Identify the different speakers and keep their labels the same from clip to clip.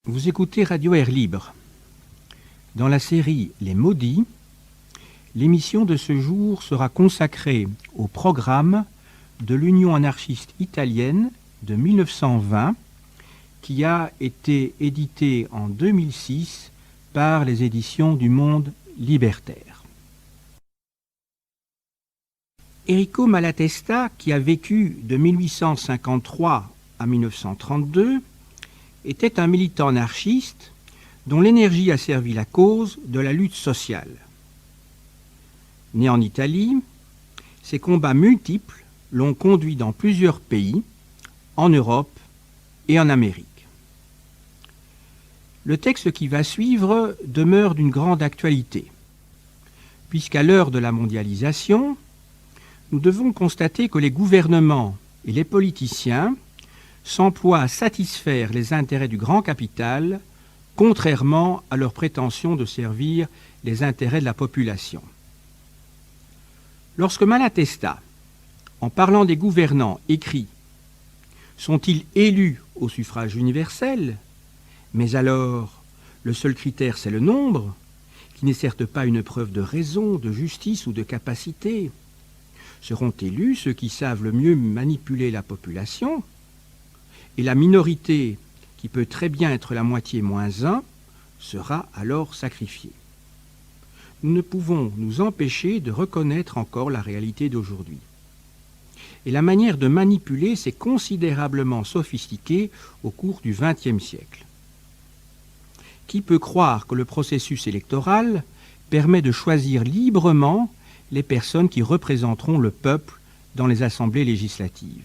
Speaker 1: Vous écoutez Radio Air Libre. Dans la série Les Maudits, l'émission de ce jour sera consacrée au programme de l'Union anarchiste italienne de 1920 qui a été édité en 2006 par les éditions du Monde libertaire. Enrico Malatesta, qui a vécu de 1853 à 1932, était un militant anarchiste dont l'énergie a servi la cause de la lutte sociale. Né en Italie, ses combats multiples l'ont conduit dans plusieurs pays, en Europe et en Amérique. Le texte qui va suivre demeure d'une grande actualité, puisqu'à l'heure de la mondialisation, nous devons constater que les gouvernements et les politiciens s'emploient à satisfaire les intérêts du grand capital, contrairement à leur prétention de servir les intérêts de la population. Lorsque Malatesta, en parlant des gouvernants, écrit « Sont-ils élus au suffrage universel ? Mais alors, le seul critère, c'est le nombre, qui n'est certes pas une preuve de raison, de justice ou de capacité. Seront élus ceux qui savent le mieux manipuler la population ? Et la minorité, qui peut très bien être la moitié moins 1, sera alors sacrifiée. Nous ne pouvons nous empêcher de reconnaître encore la réalité d'aujourd'hui. Et la manière de manipuler s'est considérablement sophistiquée au cours du XXe siècle. Qui peut croire que le processus électoral permet de choisir librement les personnes qui représenteront le peuple dans les assemblées législatives ?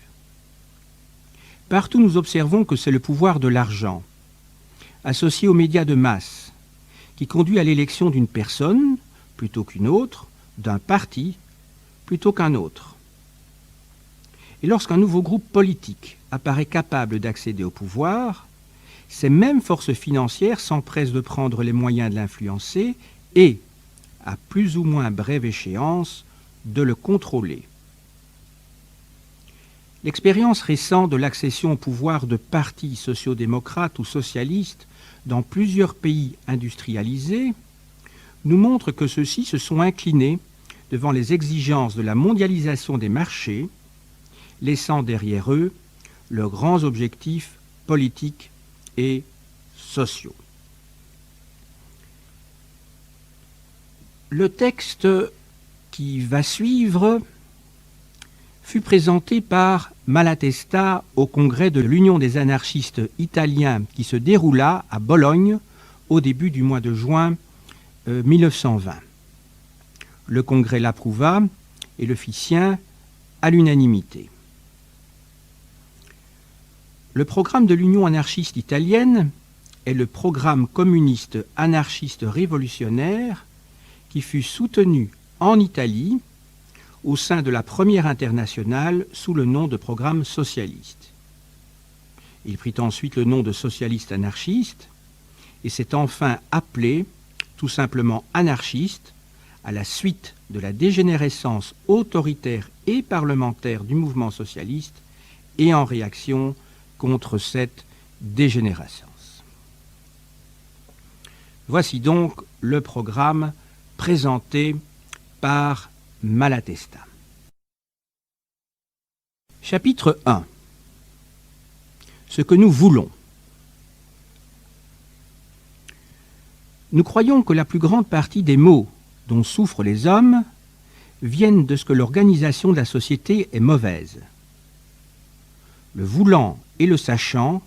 Speaker 1: Partout, nous observons que c'est le pouvoir de l'argent, associé aux médias de masse, qui conduit à l'élection d'une personne plutôt qu'une autre, d'un parti plutôt qu'un autre. Et lorsqu'un nouveau groupe politique apparaît capable d'accéder au pouvoir, ces mêmes forces financières s'empressent de prendre les moyens de l'influencer et, à plus ou moins brève échéance, de le contrôler. L'expérience récente de l'accession au pouvoir de partis sociodémocrates ou socialistes dans plusieurs pays industrialisés nous montre que ceux-ci se sont inclinés devant les exigences de la mondialisation des marchés, laissant derrière eux leurs grands objectifs politiques et sociaux. Le texte qui va suivre fut présenté par Malatesta au congrès de l'Union des anarchistes italiens qui se déroula à Bologne au début du mois de juin 1920. Le congrès l'approuva et le fit sien à l'unanimité. Le programme de l'Union anarchiste italienne est le programme communiste anarchiste révolutionnaire qui fut soutenu en Italie au sein de la première internationale sous le nom de programme socialiste. Il prit ensuite le nom de socialiste anarchiste et s'est enfin appelé tout simplement anarchiste à la suite de la dégénérescence autoritaire et parlementaire du mouvement socialiste et en réaction contre cette dégénérescence. Voici donc le programme présenté par Malatesta. Chapitre 1. Ce que nous voulons. Nous croyons que la plus grande partie des maux dont souffrent les hommes viennent de ce que l'organisation de la société est mauvaise. Le voulant et le sachant,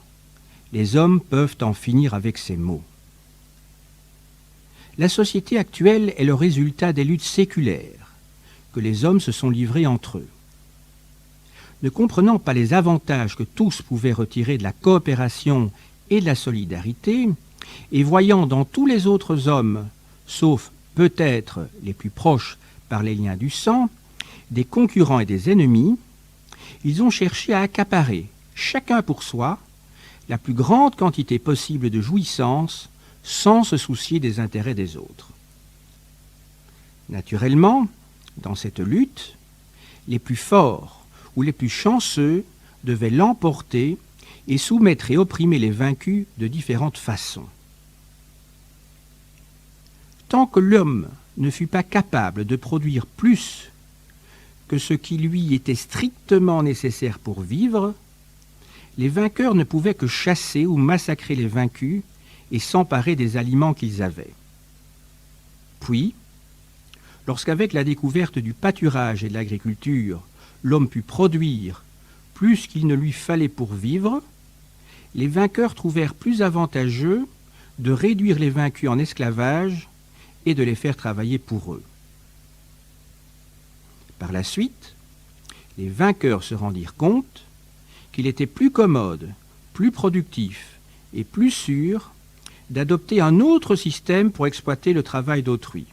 Speaker 1: les hommes peuvent en finir avec ces maux. La société actuelle est le résultat des luttes séculaires que les hommes se sont livrés entre eux. Ne comprenant pas les avantages que tous pouvaient retirer de la coopération et de la solidarité, et voyant dans tous les autres hommes, sauf peut-être les plus proches par les liens du sang, des concurrents et des ennemis, ils ont cherché à accaparer, chacun pour soi, la plus grande quantité possible de jouissances sans se soucier des intérêts des autres. Naturellement, dans cette lutte, les plus forts ou les plus chanceux devaient l'emporter et soumettre et opprimer les vaincus de différentes façons. Tant que l'homme ne fut pas capable de produire plus que ce qui lui était strictement nécessaire pour vivre, les vainqueurs ne pouvaient que chasser ou massacrer les vaincus et s'emparer des aliments qu'ils avaient. Puis, lorsqu'avec la découverte du pâturage et de l'agriculture, l'homme put produire plus qu'il ne lui fallait pour vivre, les vainqueurs trouvèrent plus avantageux de réduire les vaincus en esclavage et de les faire travailler pour eux. Par la suite, les vainqueurs se rendirent compte qu'il était plus commode, plus productif et plus sûr d'adopter un autre système pour exploiter le travail d'autrui.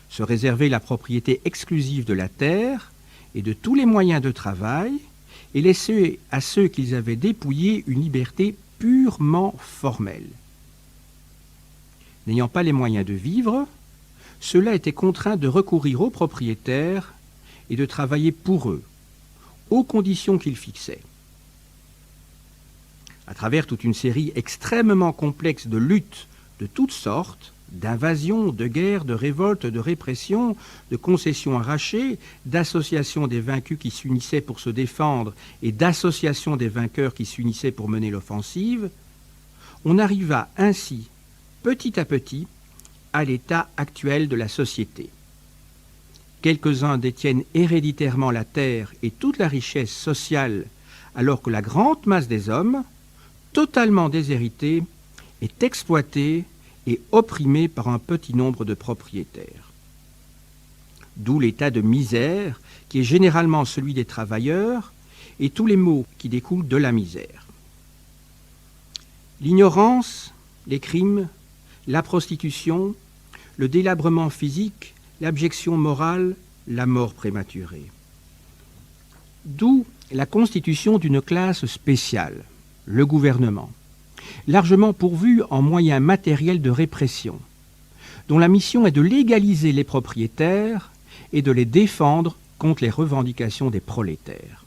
Speaker 1: Se réserver la propriété exclusive de la terre et de tous les moyens de travail et laisser à ceux qu'ils avaient dépouillés une liberté purement formelle. N'ayant pas les moyens de vivre, ceux-là étaient contraints de recourir aux propriétaires et de travailler pour eux, aux conditions qu'ils fixaient. À travers toute une série extrêmement complexe de luttes de toutes sortes, d'invasions, de guerres, de révoltes, de répressions, de concessions arrachées, d'associations des vaincus qui s'unissaient pour se défendre et d'associations des vainqueurs qui s'unissaient pour mener l'offensive, on arriva ainsi, petit à petit, à l'état actuel de la société. Quelques-uns détiennent héréditairement la terre et toute la richesse sociale, alors que la grande masse des hommes, totalement déshéritée, est exploitée et opprimée par un petit nombre de propriétaires. D'où l'état de misère qui est généralement celui des travailleurs et tous les maux qui découlent de la misère. L'ignorance, les crimes, la prostitution, le délabrement physique, l'abjection morale, la mort prématurée. D'où la constitution d'une classe spéciale, le gouvernement, largement pourvu en moyens matériels de répression, dont la mission est de légaliser les propriétaires et de les défendre contre les revendications des prolétaires.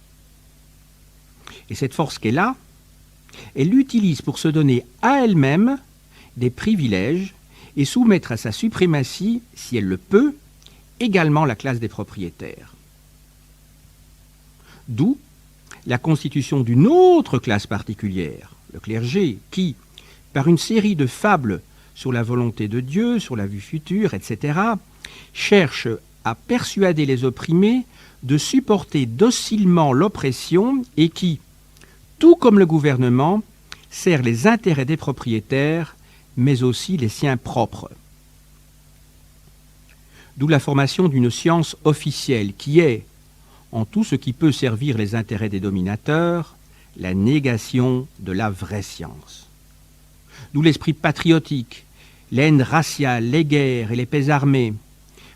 Speaker 1: Et cette force qu'elle a, elle l'utilise pour se donner à elle-même des privilèges et soumettre à sa suprématie, si elle le peut, également la classe des propriétaires. D'où la constitution d'une autre classe particulière, le clergé, qui, par une série de fables sur la volonté de Dieu, sur la vue future, etc., cherche à persuader les opprimés de supporter docilement l'oppression et qui, tout comme le gouvernement, sert les intérêts des propriétaires, mais aussi les siens propres. D'où la formation d'une science officielle qui est, en tout ce qui peut servir les intérêts des dominateurs, la négation de la vraie science. D'où l'esprit patriotique, la haine raciale, les guerres et les paix armées,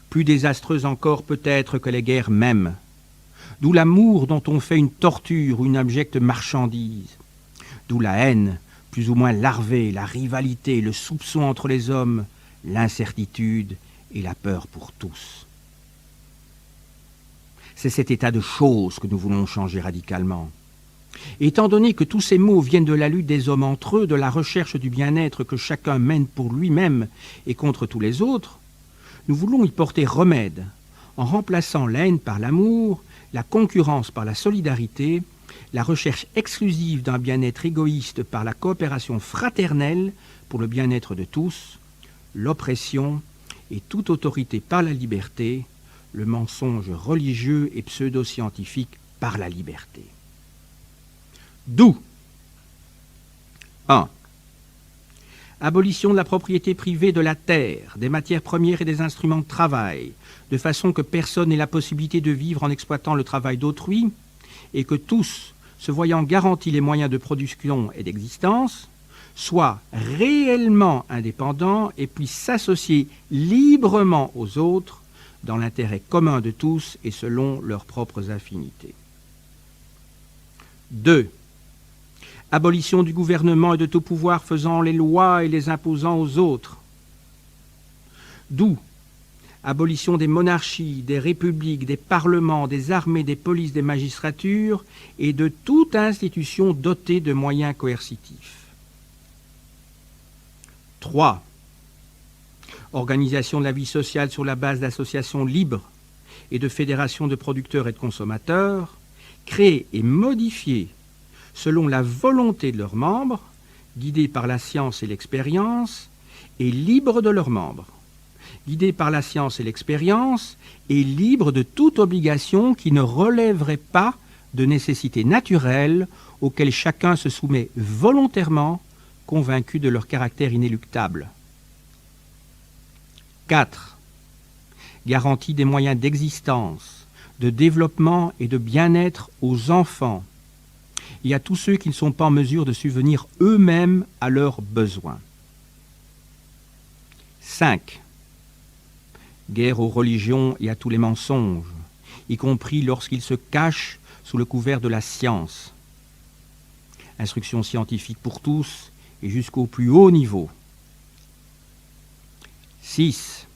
Speaker 1: plus désastreuses encore peut-être que les guerres mêmes. D'où l'amour dont on fait une torture ou une abjecte marchandise. D'où la haine, plus ou moins larvée, la rivalité, le soupçon entre les hommes, l'incertitude et la peur pour tous. C'est cet état de choses que nous voulons changer radicalement. Étant donné que tous ces maux viennent de la lutte des hommes entre eux, de la recherche du bien-être que chacun mène pour lui-même et contre tous les autres, nous voulons y porter remède en remplaçant la haine par l'amour, la concurrence par la solidarité, la recherche exclusive d'un bien-être égoïste par la coopération fraternelle pour le bien-être de tous, l'oppression et toute autorité par la liberté, le mensonge religieux et pseudo-scientifique par la liberté. D'où 1. Abolition de la propriété privée de la terre, des matières premières et des instruments de travail, de façon que personne n'ait la possibilité de vivre en exploitant le travail d'autrui, et que tous, se voyant garantis les moyens de production et d'existence, soient réellement indépendants et puissent s'associer librement aux autres dans l'intérêt commun de tous et selon leurs propres affinités. 2. Abolition du gouvernement et de tout pouvoir faisant les lois et les imposant aux autres. D'où abolition des monarchies, des républiques, des parlements, des armées, des polices, des magistratures et de toute institution dotée de moyens coercitifs. 3. Organisation de la vie sociale sur la base d'associations libres et de fédérations de producteurs et de consommateurs, créées et modifiées selon la volonté de leurs membres, guidées par la science et l'expérience, et libres de leurs membres, guidées par la science et l'expérience, et libres de toute obligation qui ne relèverait pas de nécessités naturelles auxquelles chacun se soumet volontairement, convaincu de leur caractère inéluctable. 4. Garantie des moyens d'existence, de développement et de bien-être aux enfants et à tous ceux qui ne sont pas en mesure de subvenir eux-mêmes à leurs besoins. 5. Guerre aux religions et à tous les mensonges, y compris lorsqu'ils se cachent sous le couvert de la science. Instruction scientifique pour tous et jusqu'au plus haut niveau. 6.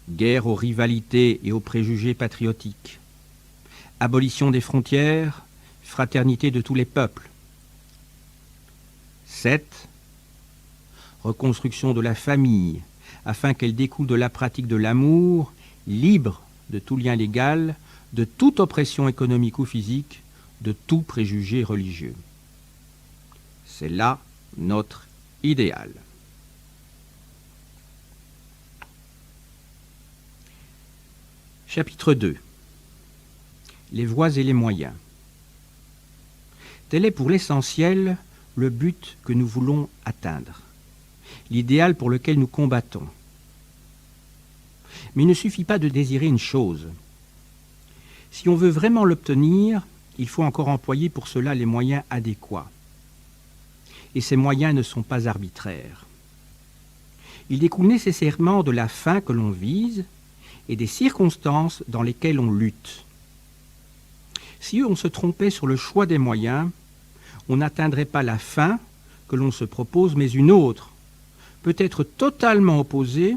Speaker 1: Guerre aux rivalités et aux préjugés patriotiques. Abolition des frontières, fraternité de tous les peuples. 7. Reconstruction de la famille, afin qu'elle découle de la pratique de l'amour, libre de tout lien légal, de toute oppression économique ou physique, de tout préjugé religieux. C'est là notre idéal. Chapitre 2. Les voies et les moyens. Tel est pour l'essentiel le but que nous voulons atteindre, l'idéal pour lequel nous combattons. Mais il ne suffit pas de désirer une chose. Si on veut vraiment l'obtenir, il faut encore employer pour cela les moyens adéquats. Et ces moyens ne sont pas arbitraires. Ils découlent nécessairement de la fin que l'on vise et des circonstances dans lesquelles on lutte. Si on se trompait sur le choix des moyens, on n'atteindrait pas la fin que l'on se propose, mais une autre, peut-être totalement opposée,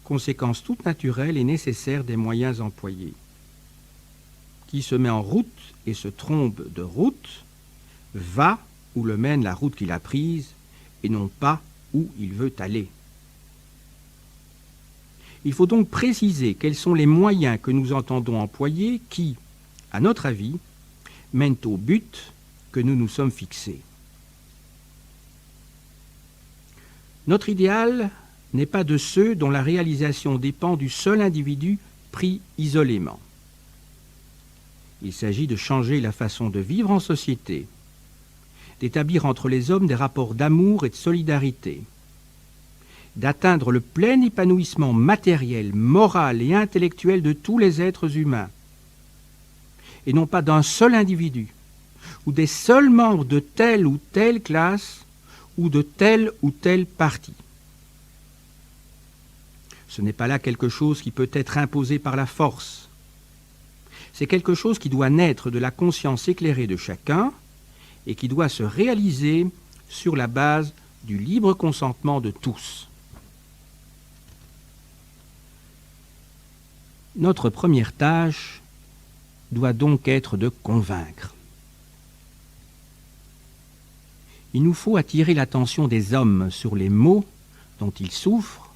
Speaker 1: conséquence toute naturelle et nécessaire des moyens employés. Qui se met en route et se trompe de route, va où le mène la route qu'il a prise, et non pas où il veut aller. Il faut donc préciser quels sont les moyens que nous entendons employer qui, à notre avis, mènent au but que nous nous sommes fixés. Notre idéal n'est pas de ceux dont la réalisation dépend du seul individu pris isolément. Il s'agit de changer la façon de vivre en société, d'établir entre les hommes des rapports d'amour et de solidarité, d'atteindre le plein épanouissement matériel, moral et intellectuel de tous les êtres humains, et non pas d'un seul individu, ou des seuls membres de telle ou telle classe, ou de tel ou tel parti. Ce n'est pas là quelque chose qui peut être imposé par la force. C'est quelque chose qui doit naître de la conscience éclairée de chacun et qui doit se réaliser sur la base du libre consentement de tous. Notre première tâche doit donc être de convaincre. Il nous faut attirer l'attention des hommes sur les maux dont ils souffrent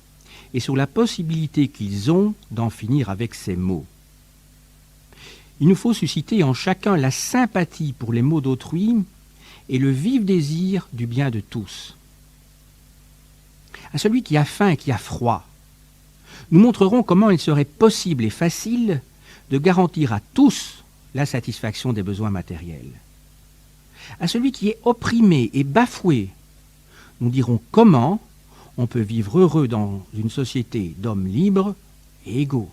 Speaker 1: et sur la possibilité qu'ils ont d'en finir avec ces maux. Il nous faut susciter en chacun la sympathie pour les maux d'autrui et le vif désir du bien de tous. À celui qui a faim et qui a froid, nous montrerons comment il serait possible et facile de garantir à tous la satisfaction des besoins matériels. À celui qui est opprimé et bafoué, nous dirons comment on peut vivre heureux dans une société d'hommes libres et égaux.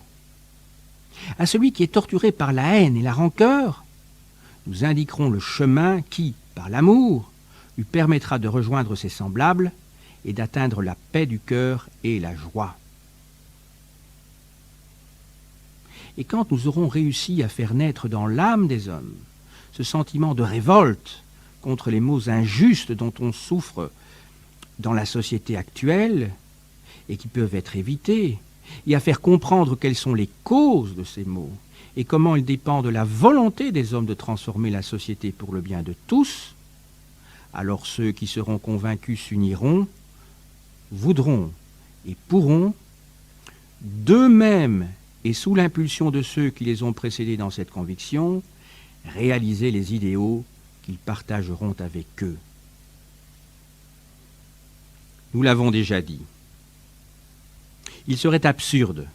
Speaker 1: À celui qui est torturé par la haine et la rancœur, nous indiquerons le chemin qui, par l'amour, lui permettra de rejoindre ses semblables et d'atteindre la paix du cœur et la joie. Et quand nous aurons réussi à faire naître dans l'âme des hommes ce sentiment de révolte contre les maux injustes dont on souffre dans la société actuelle et qui peuvent être évités, et à faire comprendre quelles sont les causes de ces maux et comment il dépend de la volonté des hommes de transformer la société pour le bien de tous, alors ceux qui seront convaincus s'uniront, voudront et pourront, d'eux-mêmes et sous l'impulsion de ceux qui les ont précédés dans cette conviction, réaliser les idéaux qu'ils partageront avec eux. Nous l'avons déjà dit. Il serait absurde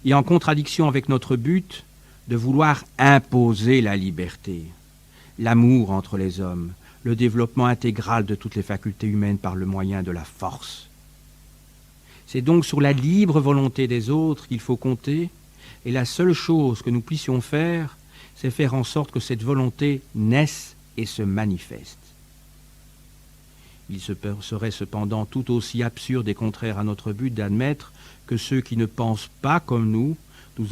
Speaker 1: et en contradiction avec notre but de vouloir imposer la liberté, l'amour entre les hommes, le développement intégral de toutes les facultés humaines par le moyen de la force. C'est donc sur la libre volonté des autres qu'il faut compter, et la seule chose que nous puissions faire, c'est faire en sorte que cette volonté naisse et se manifeste. Il serait cependant tout aussi absurde et contraire à notre but d'admettre que ceux qui ne pensent pas comme nous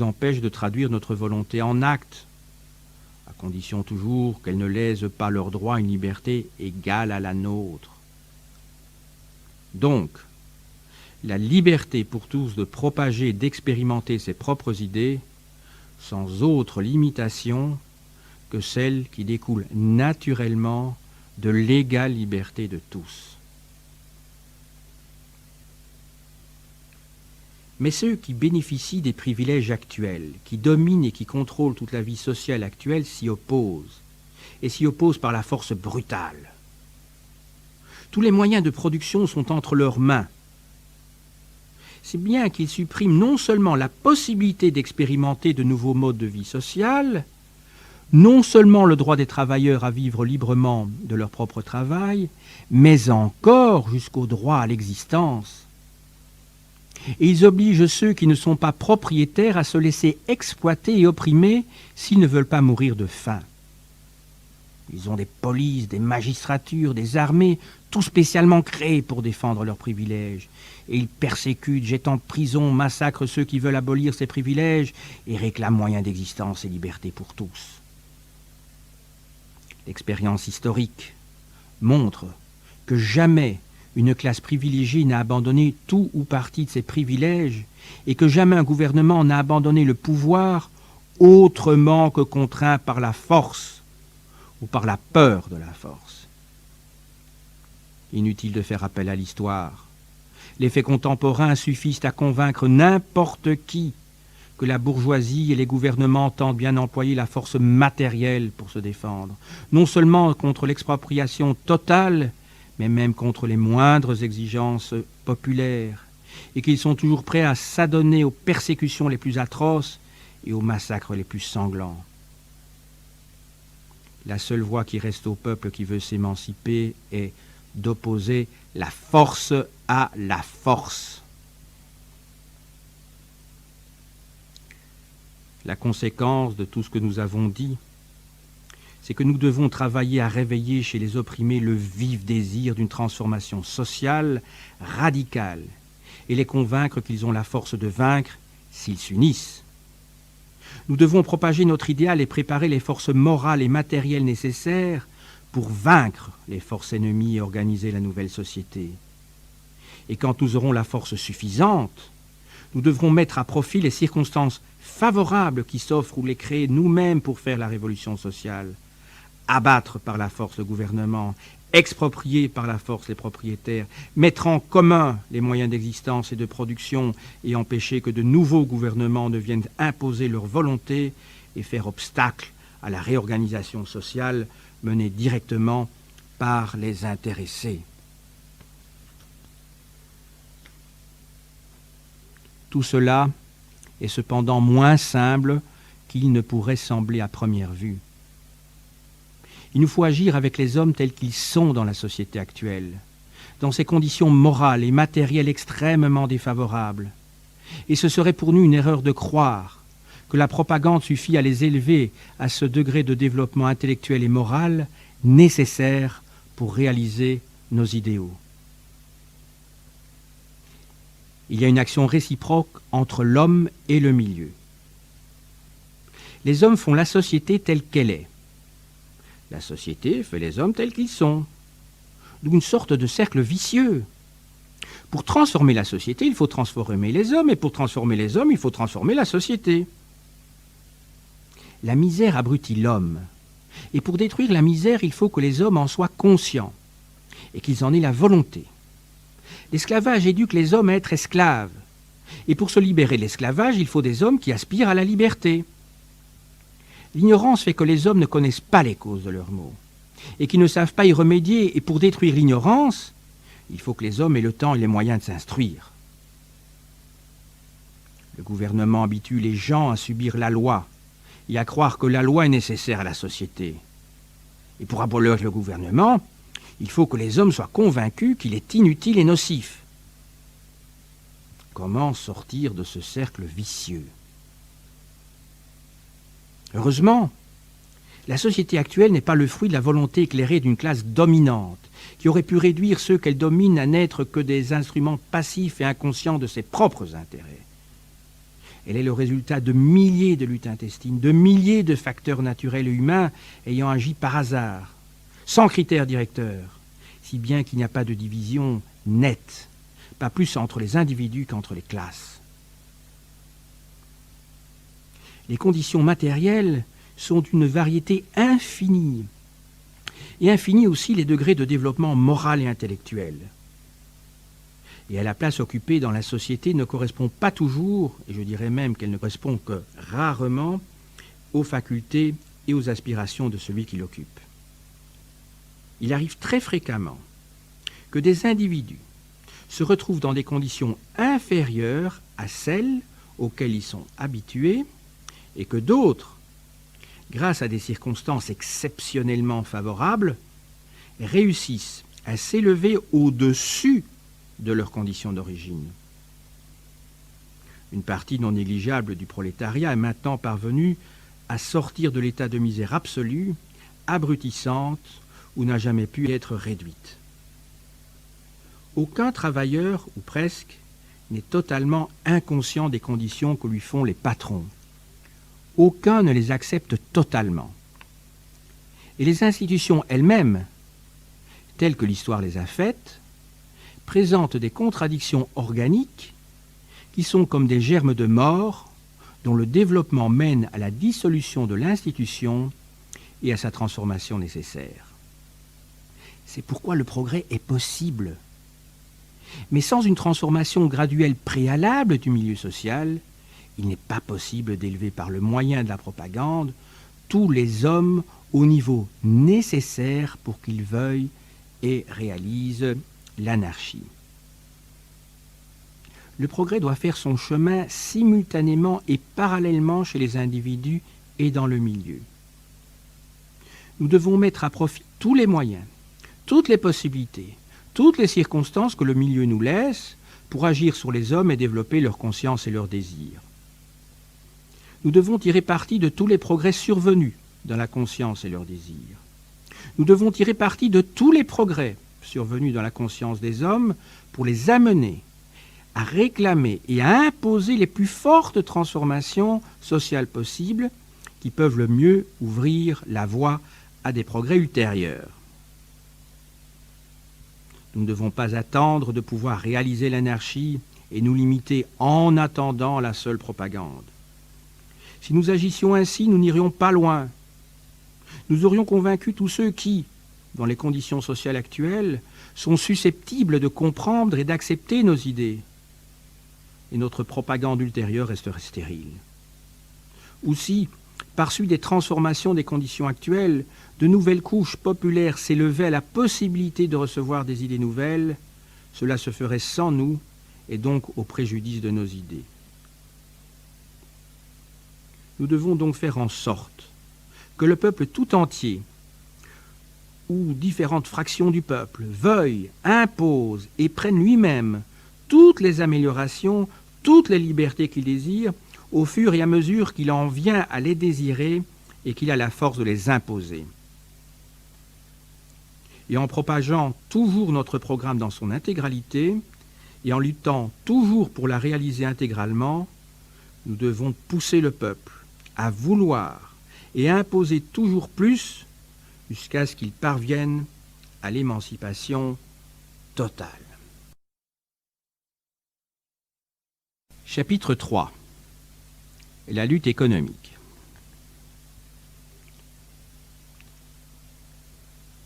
Speaker 1: empêchent de traduire notre volonté en actes, à condition toujours qu'elle ne lèse pas leur droit à une liberté égale à la nôtre. Donc, la liberté pour tous de propager et d'expérimenter ses propres idées, sans autre limitation que celle qui découle naturellement de l'égale liberté de tous. Mais ceux qui bénéficient des privilèges actuels, qui dominent et qui contrôlent toute la vie sociale actuelle, s'y opposent, et s'y opposent par la force brutale. Tous les moyens de production sont entre leurs mains. C'est bien qu'ils suppriment non seulement la possibilité d'expérimenter de nouveaux modes de vie sociale, non seulement le droit des travailleurs à vivre librement de leur propre travail, mais encore jusqu'au droit à l'existence. Et ils obligent ceux qui ne sont pas propriétaires à se laisser exploiter et opprimer s'ils ne veulent pas mourir de faim. Ils ont des polices, des magistratures, des armées, tout spécialement créés pour défendre leurs privilèges. Et ils persécutent, jettent en prison, massacrent ceux qui veulent abolir ces privilèges et réclament moyens d'existence et liberté pour tous. L'expérience historique montre que jamais une classe privilégiée n'a abandonné tout ou partie de ses privilèges et que jamais un gouvernement n'a abandonné le pouvoir autrement que contraint par la force ou par la peur de la force. Inutile de faire appel à l'histoire. Les faits contemporains suffisent à convaincre n'importe qui que la bourgeoisie et les gouvernements tentent bien employer la force matérielle pour se défendre, non seulement contre l'expropriation totale, mais même contre les moindres exigences populaires, et qu'ils sont toujours prêts à s'adonner aux persécutions les plus atroces et aux massacres les plus sanglants. La seule voie qui reste au peuple qui veut s'émanciper est d'opposer la force à la force. La conséquence de tout ce que nous avons dit, c'est que nous devons travailler à réveiller chez les opprimés le vif désir d'une transformation sociale radicale et les convaincre qu'ils ont la force de vaincre s'ils s'unissent. Nous devons propager notre idéal et préparer les forces morales et matérielles nécessaires pour vaincre les forces ennemies et organiser la nouvelle société. Et quand nous aurons la force suffisante, nous devrons mettre à profit les circonstances favorables qui s'offrent ou les créer nous-mêmes pour faire la révolution sociale. Abattre par la force le gouvernement, exproprier par la force les propriétaires, mettre en commun les moyens d'existence et de production et empêcher que de nouveaux gouvernements ne viennent imposer leur volonté et faire obstacle à la réorganisation sociale menée directement par les intéressés. Tout cela est cependant moins simple qu'il ne pourrait sembler à première vue. Il nous faut agir avec les hommes tels qu'ils sont dans la société actuelle, dans ces conditions morales et matérielles extrêmement défavorables. Et ce serait pour nous une erreur de croire que la propagande suffit à les élever à ce degré de développement intellectuel et moral nécessaire pour réaliser nos idéaux. Il y a une action réciproque entre l'homme et le milieu. Les hommes font la société telle qu'elle est. La société fait les hommes tels qu'ils sont, d'où une sorte de cercle vicieux. Pour transformer la société, il faut transformer les hommes, et pour transformer les hommes, il faut transformer la société. La misère abrutit l'homme, et pour détruire la misère, il faut que les hommes en soient conscients, et qu'ils en aient la volonté. L'esclavage éduque les hommes à être esclaves, et pour se libérer de l'esclavage, il faut des hommes qui aspirent à la liberté. L'ignorance fait que les hommes ne connaissent pas les causes de leurs maux, et qui ne savent pas y remédier, et pour détruire l'ignorance, il faut que les hommes aient le temps et les moyens de s'instruire. Le gouvernement habitue les gens à subir la loi et à croire que la loi est nécessaire à la société. Et pour abolir le gouvernement, il faut que les hommes soient convaincus qu'il est inutile et nocif. Comment sortir de ce cercle vicieux? Heureusement, la société actuelle n'est pas le fruit de la volonté éclairée d'une classe dominante, qui aurait pu réduire ceux qu'elle domine à n'être que des instruments passifs et inconscients de ses propres intérêts. Elle est le résultat de milliers de luttes intestines, de milliers de facteurs naturels et humains ayant agi par hasard, sans critères directeurs, si bien qu'il n'y a pas de division nette, pas plus entre les individus qu'entre les classes. Les conditions matérielles sont d'une variété infinie, et infinie aussi les degrés de développement moral et intellectuel. Et à la place occupée dans la société ne correspond pas toujours, et je dirais même qu'elle ne correspond que rarement, aux facultés et aux aspirations de celui qui l'occupe. Il arrive très fréquemment que des individus se retrouvent dans des conditions inférieures à celles auxquelles ils sont habitués, et que d'autres, grâce à des circonstances exceptionnellement favorables, réussissent à s'élever au-dessus de leurs conditions d'origine. Une partie non négligeable du prolétariat est maintenant parvenue à sortir de l'état de misère absolue, abrutissante, où n'a jamais pu être réduite. Aucun travailleur, ou presque, n'est totalement inconscient des conditions que lui font les patrons. Aucun ne les accepte totalement. Et les institutions elles-mêmes, telles que l'histoire les a faites, présentent des contradictions organiques qui sont comme des germes de mort dont le développement mène à la dissolution de l'institution et à sa transformation nécessaire. C'est pourquoi le progrès est possible. Mais sans une transformation graduelle préalable du milieu social, il n'est pas possible d'élever par le moyen de la propagande tous les hommes au niveau nécessaire pour qu'ils veuillent et réalisent l'anarchie. Le progrès doit faire son chemin simultanément et parallèlement chez les individus et dans le milieu. Nous devons mettre à profit tous les moyens, toutes les possibilités, toutes les circonstances que le milieu nous laisse pour agir sur les hommes et développer leur conscience et leurs désirs. Nous devons tirer parti de tous les progrès survenus dans la conscience et leurs désirs. Nous devons tirer parti de tous les progrès survenus dans la conscience des hommes pour les amener à réclamer et à imposer les plus fortes transformations sociales possibles qui peuvent le mieux ouvrir la voie à des progrès ultérieurs. Nous ne devons pas attendre de pouvoir réaliser l'anarchie et nous limiter en attendant la seule propagande. Si nous agissions ainsi, nous n'irions pas loin. Nous aurions convaincu tous ceux qui, dans les conditions sociales actuelles, sont susceptibles de comprendre et d'accepter nos idées. Et notre propagande ultérieure resterait stérile. Ou si, par suite des transformations des conditions actuelles, de nouvelles couches populaires s'élevaient à la possibilité de recevoir des idées nouvelles, cela se ferait sans nous et donc au préjudice de nos idées. Nous devons donc faire en sorte que le peuple tout entier, ou différentes fractions du peuple, veuillent, imposent et prennent lui-même toutes les améliorations, toutes les libertés qu'il désire, au fur et à mesure qu'il en vient à les désirer et qu'il a la force de les imposer. Et en propageant toujours notre programme dans son intégralité, et en luttant toujours pour la réaliser intégralement, nous devons pousser le peuple à vouloir et à imposer toujours plus jusqu'à ce qu'il parvienne à l'émancipation totale. Chapitre 3. La lutte économique.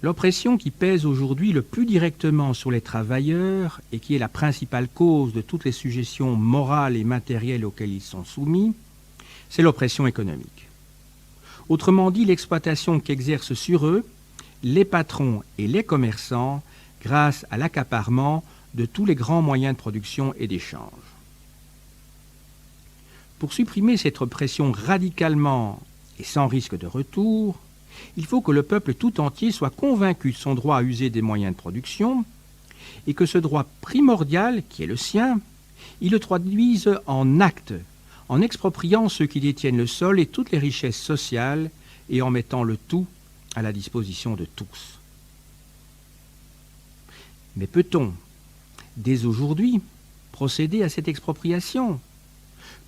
Speaker 1: L'oppression qui pèse aujourd'hui le plus directement sur les travailleurs et qui est la principale cause de toutes les sujétions morales et matérielles auxquelles ils sont soumis, c'est l'oppression économique. Autrement dit, l'exploitation qu'exercent sur eux les patrons et les commerçants grâce à l'accaparement de tous les grands moyens de production et d'échange. Pour supprimer cette oppression radicalement et sans risque de retour, il faut que le peuple tout entier soit convaincu de son droit à user des moyens de production et que ce droit primordial, qui est le sien, il le traduise en actes, en expropriant ceux qui détiennent le sol et toutes les richesses sociales et en mettant le tout à la disposition de tous. Mais peut-on, dès aujourd'hui, procéder à cette expropriation ?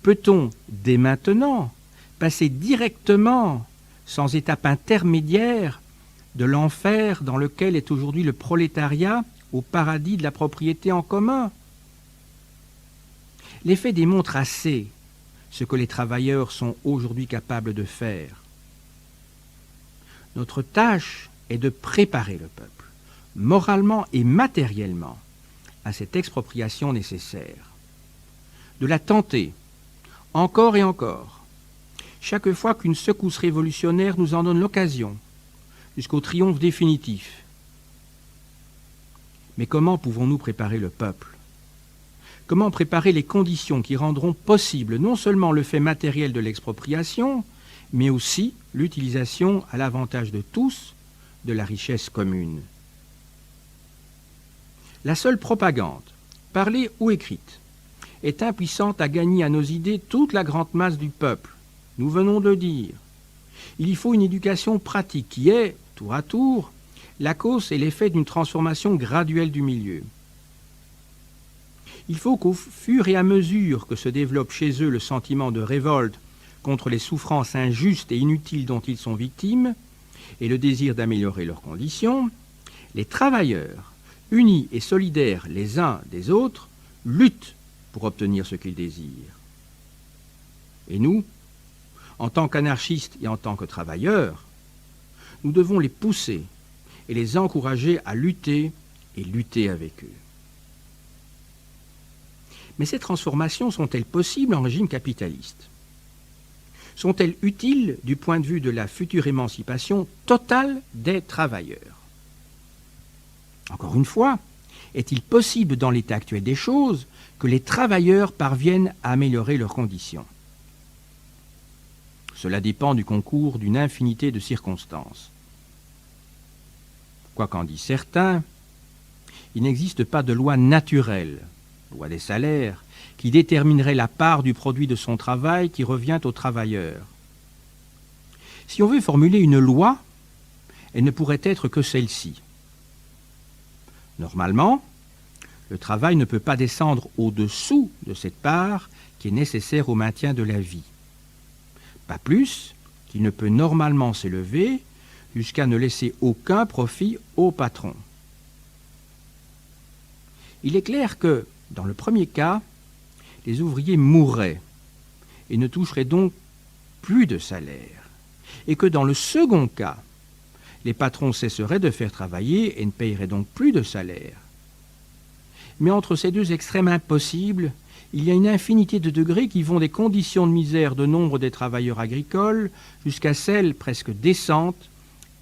Speaker 1: Peut-on, dès maintenant, passer directement, sans étape intermédiaire, de l'enfer dans lequel est aujourd'hui le prolétariat au paradis de la propriété en commun ? Les faits démontrent assez ce que les travailleurs sont aujourd'hui capables de faire. Notre tâche est de préparer le peuple, moralement et matériellement, à cette expropriation nécessaire, de la tenter, encore et encore, chaque fois qu'une secousse révolutionnaire nous en donne l'occasion, jusqu'au triomphe définitif. Mais comment pouvons-nous préparer le peuple ? Comment préparer les conditions qui rendront possible non seulement le fait matériel de l'expropriation, mais aussi l'utilisation à l'avantage de tous de la richesse commune ? La seule propagande, parlée ou écrite, est impuissante à gagner à nos idées toute la grande masse du peuple. Nous venons de le dire. Il y faut une éducation pratique qui est, tour à tour, la cause et l'effet d'une transformation graduelle du milieu. Il faut qu'au fur et à mesure que se développe chez eux le sentiment de révolte contre les souffrances injustes et inutiles dont ils sont victimes, et le désir d'améliorer leurs conditions, les travailleurs, unis et solidaires les uns des autres, luttent pour obtenir ce qu'ils désirent. Et nous, en tant qu'anarchistes et en tant que travailleurs, nous devons les pousser et les encourager à lutter et lutter avec eux. Mais ces transformations sont-elles possibles en régime capitaliste ? Sont-elles utiles du point de vue de la future émancipation totale des travailleurs ? Encore une fois, est-il possible dans l'état actuel des choses que les travailleurs parviennent à améliorer leurs conditions ? Cela dépend du concours d'une infinité de circonstances. Quoi qu'en disent certains, il n'existe pas de loi naturelle, loi des salaires, qui déterminerait la part du produit de son travail qui revient au travailleur. Si on veut formuler une loi, elle ne pourrait être que celle-ci. Normalement, le travail ne peut pas descendre au-dessous de cette part qui est nécessaire au maintien de la vie. Pas plus qu'il ne peut normalement s'élever jusqu'à ne laisser aucun profit au patron. Il est clair que, dans le premier cas, les ouvriers mourraient et ne toucheraient donc plus de salaire, et que dans le second cas, les patrons cesseraient de faire travailler et ne paieraient donc plus de salaire. Mais entre ces deux extrêmes impossibles, il y a une infinité de degrés qui vont des conditions de misère de nombre des travailleurs agricoles jusqu'à celles presque décentes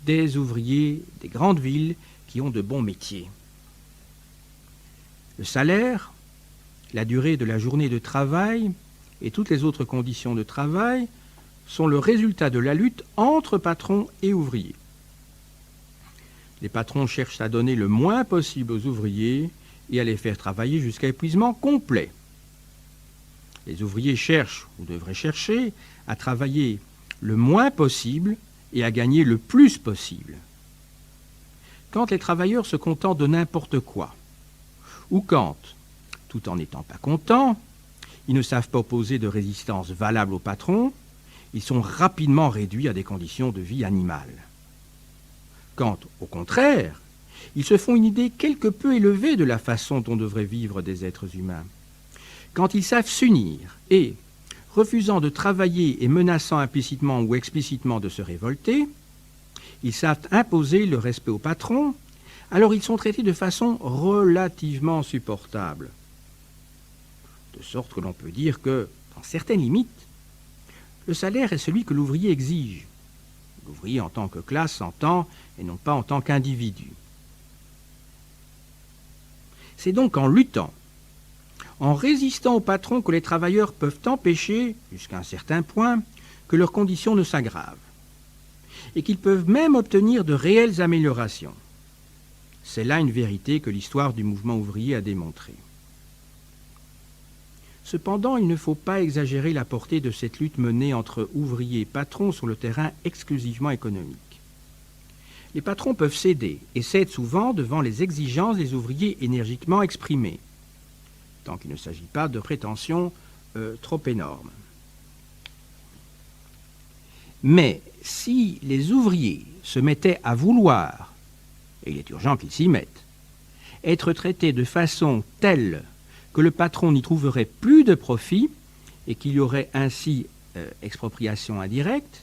Speaker 1: des ouvriers des grandes villes qui ont de bons métiers. Le salaire, la durée de la journée de travail et toutes les autres conditions de travail sont le résultat de la lutte entre patrons et ouvriers. Les patrons cherchent à donner le moins possible aux ouvriers et à les faire travailler jusqu'à épuisement complet. Les ouvriers cherchent, ou devraient chercher, à travailler le moins possible et à gagner le plus possible. Quand les travailleurs se contentent de n'importe quoi, ou quand, tout en n'étant pas contents, ils ne savent pas opposer de résistance valable au patron, ils sont rapidement réduits à des conditions de vie animales. Quand, au contraire, ils se font une idée quelque peu élevée de la façon dont devraient vivre des êtres humains, Quand ils savent s'unir et, refusant de travailler et menaçant implicitement ou explicitement de se révolter, ils savent imposer le respect au patron, alors ils sont traités de façon relativement supportable. De sorte que l'on peut dire que, dans certaines limites, le salaire est celui que l'ouvrier exige. L'ouvrier en tant que classe s'entend et non pas en tant qu'individu. C'est donc en luttant, en résistant au patron que les travailleurs peuvent empêcher, jusqu'à un certain point, que leurs conditions ne s'aggravent, et qu'ils peuvent même obtenir de réelles améliorations. C'est là une vérité que l'histoire du mouvement ouvrier a démontrée. Cependant, il ne faut pas exagérer la portée de cette lutte menée entre ouvriers et patrons sur le terrain exclusivement économique. Les patrons peuvent céder, et cèdent souvent devant les exigences des ouvriers énergiquement exprimées, tant qu'il ne s'agit pas de prétentions trop énormes. Mais si les ouvriers se mettaient à vouloir, et il est urgent qu'ils s'y mettent, être traités de façon telle que le patron n'y trouverait plus de profit et qu'il y aurait ainsi expropriation indirecte,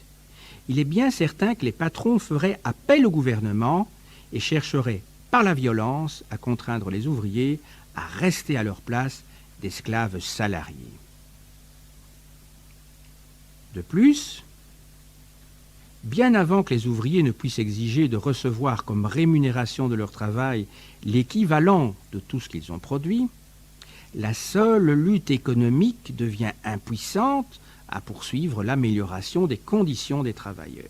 Speaker 1: il est bien certain que les patrons feraient appel au gouvernement et chercheraient par la violence à contraindre les ouvriers à rester à leur place d'esclaves salariés. De plus, bien avant que les ouvriers ne puissent exiger de recevoir comme rémunération de leur travail l'équivalent de tout ce qu'ils ont produit, la seule lutte économique devient impuissante à poursuivre l'amélioration des conditions des travailleurs.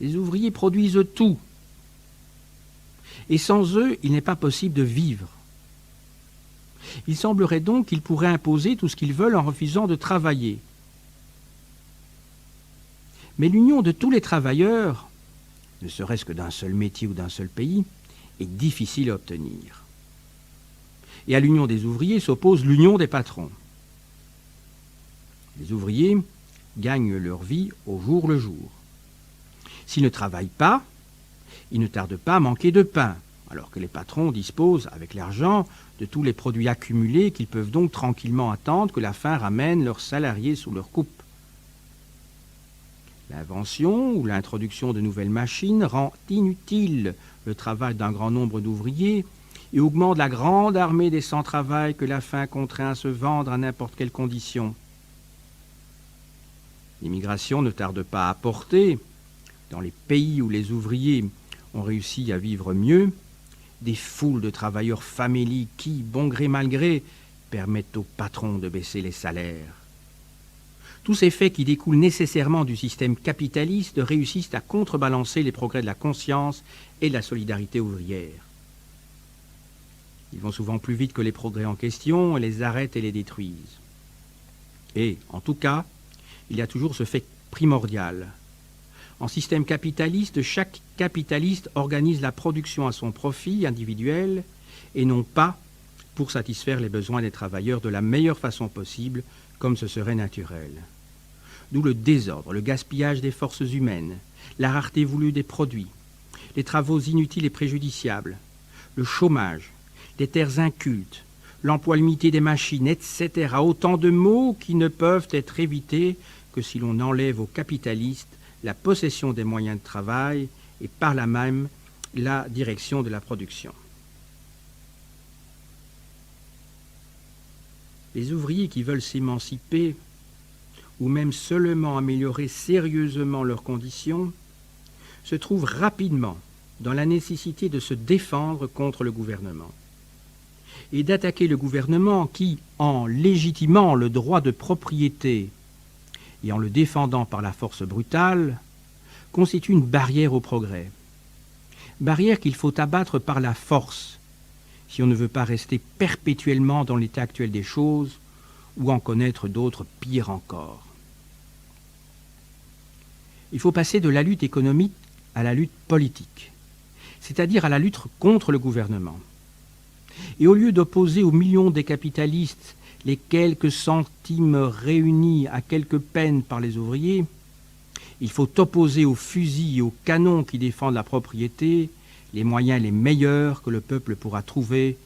Speaker 1: Les ouvriers produisent tout, et sans eux, il n'est pas possible de vivre. Il semblerait donc qu'ils pourraient imposer tout ce qu'ils veulent en refusant de travailler. Mais l'union de tous les travailleurs, ne serait-ce que d'un seul métier ou d'un seul pays, est difficile à obtenir. Et à l'union des ouvriers s'oppose l'union des patrons. Les ouvriers gagnent leur vie au jour le jour. S'ils ne travaillent pas, ils ne tardent pas à manquer de pain, alors que les patrons disposent, avec l'argent, de tous les produits accumulés qu'ils peuvent donc tranquillement attendre que la faim ramène leurs salariés sous leur coupe. L'invention ou l'introduction de nouvelles machines rend inutile le travail d'un grand nombre d'ouvriers et augmente la grande armée des sans-travail que la faim contraint à se vendre à n'importe quelle condition. L'immigration ne tarde pas à apporter, dans les pays où les ouvriers ont réussi à vivre mieux, des foules de travailleurs faméliques qui, bon gré mal gré, permettent aux patrons de baisser les salaires. Tous ces faits qui découlent nécessairement du système capitaliste réussissent à contrebalancer les progrès de la conscience et de la solidarité ouvrière. Ils vont souvent plus vite que les progrès en question et les arrêtent et les détruisent. Et, en tout cas, il y a toujours ce fait primordial. En système capitaliste, chaque capitaliste organise la production à son profit individuel et non pas pour satisfaire les besoins des travailleurs de la meilleure façon possible, comme ce serait naturel. D'où le désordre, le gaspillage des forces humaines, la rareté voulue des produits, les travaux inutiles et préjudiciables, le chômage, les terres incultes, l'emploi limité des machines, etc. Autant de maux qui ne peuvent être évités que si l'on enlève aux capitalistes la possession des moyens de travail et par là même la direction de la production. Les ouvriers qui veulent s'émanciper ou même seulement améliorer sérieusement leurs conditions se trouvent rapidement dans la nécessité de se défendre contre le gouvernement et d'attaquer le gouvernement qui, en légitimant le droit de propriété et en le défendant par la force brutale, constitue une barrière au progrès. Barrière qu'il faut abattre par la force, si on ne veut pas rester perpétuellement dans l'état actuel des choses ou en connaître d'autres pires encore. Il faut passer de la lutte économique à la lutte politique, c'est-à-dire à la lutte contre le gouvernement. Et au lieu d'opposer aux millions des capitalistes les quelques centimes réunis à quelques peines par les ouvriers, il faut opposer aux fusils et aux canons qui défendent la propriété les moyens les meilleurs que le peuple pourra trouver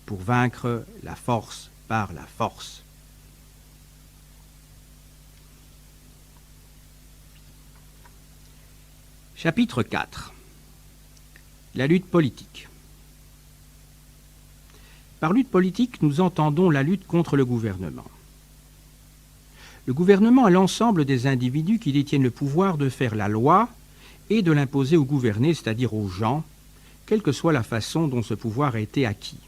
Speaker 1: pour vaincre la force par la force. Chapitre 4. La lutte politique. Par lutte politique, nous entendons la lutte contre le gouvernement. Le gouvernement est l'ensemble des individus qui détiennent le pouvoir de faire la loi et de l'imposer aux gouvernés, c'est-à-dire aux gens, quelle que soit la façon dont ce pouvoir a été acquis.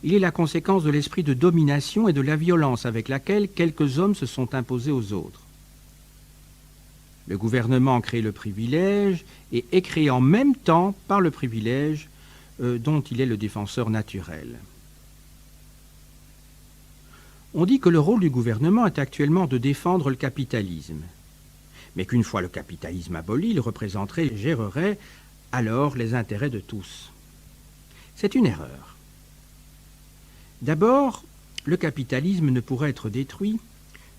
Speaker 1: Il est la conséquence de l'esprit de domination et de la violence avec laquelle quelques hommes se sont imposés aux autres. Le gouvernement crée le privilège et est créé en même temps par le privilège dont il est le défenseur naturel. On dit que le rôle du gouvernement est actuellement de défendre le capitalisme, mais qu'une fois le capitalisme aboli, il représenterait et gérerait alors les intérêts de tous. C'est une erreur. D'abord, le capitalisme ne pourrait être détruit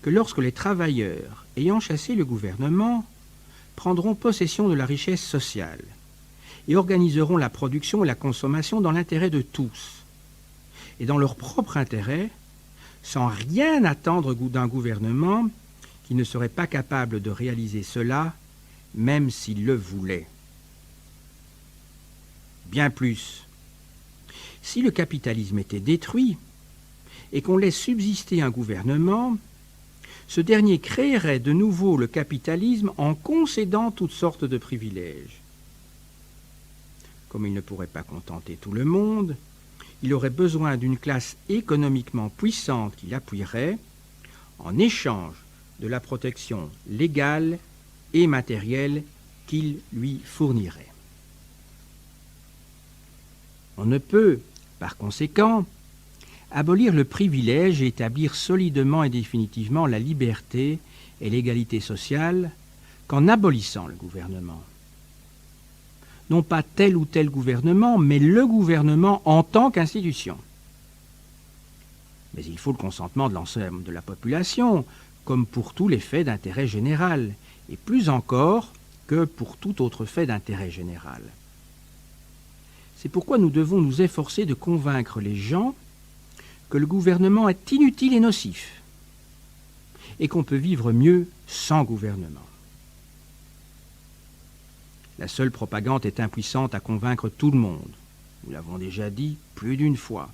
Speaker 1: que lorsque les travailleurs, ayant chassé le gouvernement, prendront possession de la richesse sociale et organiseront la production et la consommation dans l'intérêt de tous, et dans leur propre intérêt, sans rien attendre d'un gouvernement qui ne serait pas capable de réaliser cela, même s'il le voulait. Bien plus, si le capitalisme était détruit et qu'on laisse subsister un gouvernement, ce dernier créerait de nouveau le capitalisme en concédant toutes sortes de privilèges. Comme il ne pourrait pas contenter tout le monde, il aurait besoin d'une classe économiquement puissante qui l'appuierait en échange de la protection légale et matérielle qu'il lui fournirait. On ne peut, par conséquent, abolir le privilège et établir solidement et définitivement la liberté et l'égalité sociale qu'en abolissant le gouvernement. Non pas tel ou tel gouvernement, mais le gouvernement en tant qu'institution. Mais il faut le consentement de l'ensemble de la population, comme pour tous les faits d'intérêt général, et plus encore que pour tout autre fait d'intérêt général. C'est pourquoi nous devons nous efforcer de convaincre les gens que le gouvernement est inutile et nocif, et qu'on peut vivre mieux sans gouvernement. La seule propagande est impuissante à convaincre tout le monde. Nous l'avons déjà dit plus d'une fois.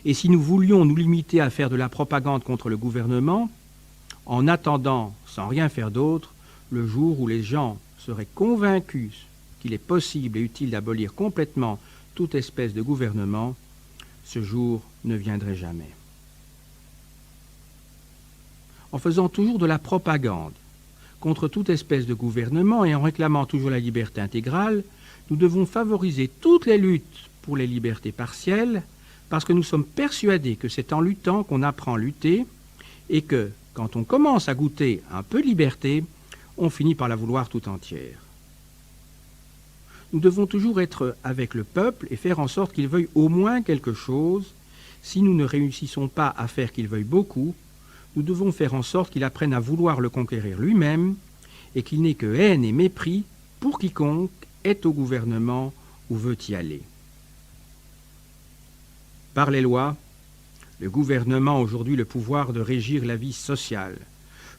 Speaker 1: Et si nous voulions nous limiter à faire de la propagande contre le gouvernement, en attendant, sans rien faire d'autre, le jour où les gens seraient convaincus qu'il est possible et utile d'abolir complètement toute espèce de gouvernement, ce jour ne viendrait jamais. En faisant toujours de la propagande contre toute espèce de gouvernement et en réclamant toujours la liberté intégrale, nous devons favoriser toutes les luttes pour les libertés partielles, parce que nous sommes persuadés que c'est en luttant qu'on apprend à lutter, et que, quand on commence à goûter un peu de liberté, on finit par la vouloir tout entière. Nous devons toujours être avec le peuple et faire en sorte qu'il veuille au moins quelque chose. Si nous ne réussissons pas à faire qu'il veuille beaucoup, nous devons faire en sorte qu'il apprenne à vouloir le conquérir lui-même et qu'il n'ait que haine et mépris pour quiconque est au gouvernement ou veut y aller. Par les lois, le gouvernement a aujourd'hui le pouvoir de régir la vie sociale,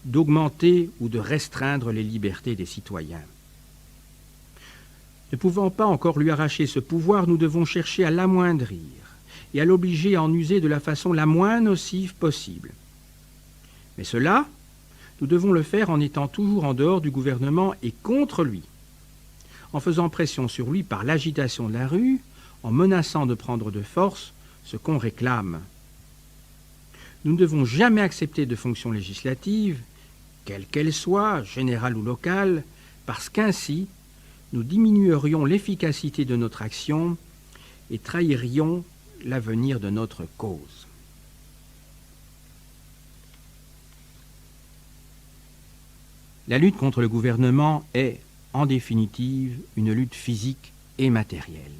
Speaker 1: d'augmenter ou de restreindre les libertés des citoyens. Ne pouvant pas encore lui arracher ce pouvoir, nous devons chercher à l'amoindrir et à l'obliger à en user de la façon la moins nocive possible. Mais cela, nous devons le faire en étant toujours en dehors du gouvernement et contre lui, en faisant pression sur lui par l'agitation de la rue, en menaçant de prendre de force ce qu'on réclame. Nous ne devons jamais accepter de fonction législative, quelle qu'elle soit, générale ou locale, parce qu'ainsi, nous diminuerions l'efficacité de notre action et trahirions l'avenir de notre cause. La lutte contre le gouvernement est, en définitive, une lutte physique et matérielle.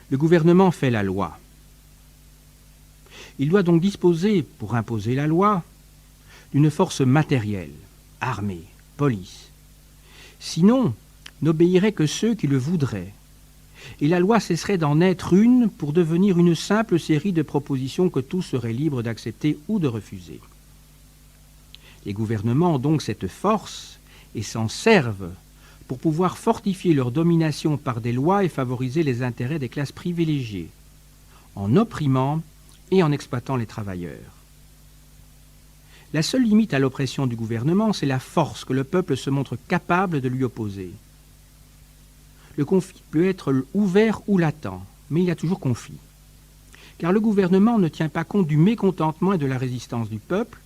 Speaker 1: Le gouvernement fait la loi. Il doit donc disposer, pour imposer la loi, d'une force matérielle, armée, police. Sinon, n'obéiraient que ceux qui le voudraient, et la loi cesserait d'en être une pour devenir une simple série de propositions que tous seraient libres d'accepter ou de refuser. Les gouvernements ont donc cette force et s'en servent pour pouvoir fortifier leur domination par des lois et favoriser les intérêts des classes privilégiées, en opprimant et en exploitant les travailleurs. La seule limite à l'oppression du gouvernement, c'est la force que le peuple se montre capable de lui opposer. Le conflit peut être ouvert ou latent, mais il y a toujours conflit. Car le gouvernement ne tient pas compte du mécontentement et de la résistance du peuple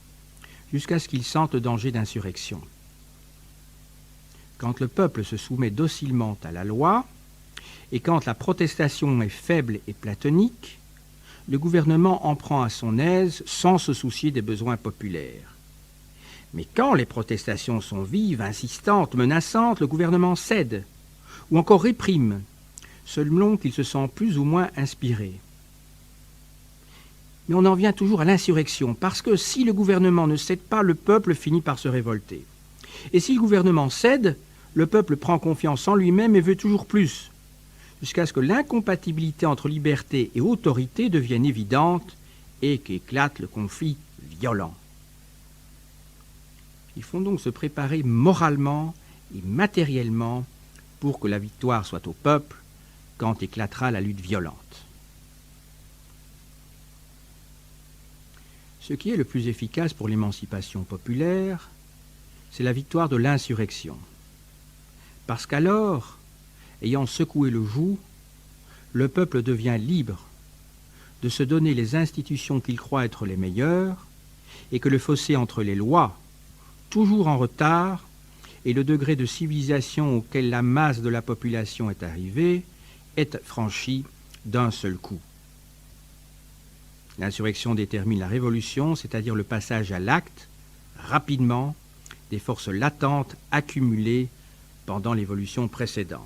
Speaker 1: jusqu'à ce qu'il sente le danger d'insurrection. Quand le peuple se soumet docilement à la loi, et quand la protestation est faible et platonique, le gouvernement en prend à son aise sans se soucier des besoins populaires. Mais quand les protestations sont vives, insistantes, menaçantes, le gouvernement cède, ou encore réprime, selon qu'il se sent plus ou moins inspiré. Mais on en vient toujours à l'insurrection, parce que si le gouvernement ne cède pas, le peuple finit par se révolter. Et si le gouvernement cède, le peuple prend confiance en lui-même et veut toujours plus, jusqu'à ce que l'incompatibilité entre liberté et autorité devienne évidente et qu'éclate le conflit violent. Il faut donc se préparer moralement et matériellement pour que la victoire soit au peuple quand éclatera la lutte violente. Ce qui est le plus efficace pour l'émancipation populaire, c'est la victoire de l'insurrection. Parce qu'alors, ayant secoué le joug, le peuple devient libre de se donner les institutions qu'il croit être les meilleures et que le fossé entre les lois, toujours en retard, et le degré de civilisation auquel la masse de la population est arrivée est franchi d'un seul coup. L'insurrection détermine la révolution, c'est-à-dire le passage à l'acte, rapidement, des forces latentes accumulées pendant l'évolution précédente.